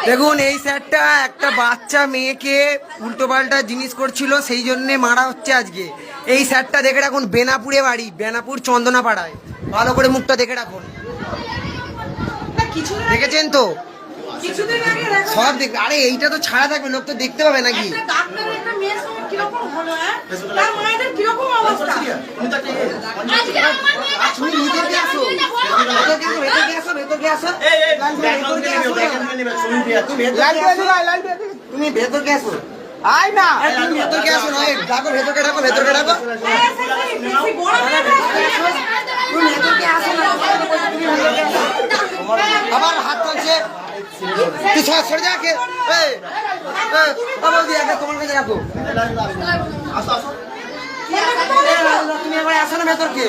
দেখুন এই স্যারটা একটা বাচ্চা মেয়েকে উল্টোপাল্টা জিনিস করছিল, সেই জন্য মারা হচ্ছে আজকে। এই স্যারটা দেখে রাখুন, বেনাপুরে বাড়ি, বেনাপুর চন্দনাপাড়ায়। ভালো করে মুখটা দেখে রাখুন, দেখেছেন তো সব দেখ। আরে এইটা তো ছাড়া থাকবে, লোক তো দেখতে পাবে নাকি? তুমি ভিতরে আসো, ভেতরকে আসো, তুমি ভেতরকে আসো। আয় না, তুমি ভেতরকে আসো, নয় ডাকো, ভেতরকে ডাকো, ভেতরকে ডাকো। তুমি ভেতরকে আসো না, আবার হাত তুলছে। তুই সরে যা, কে তোমার কাছে রাখো। তুমি এবার আসো না ভেতরকে।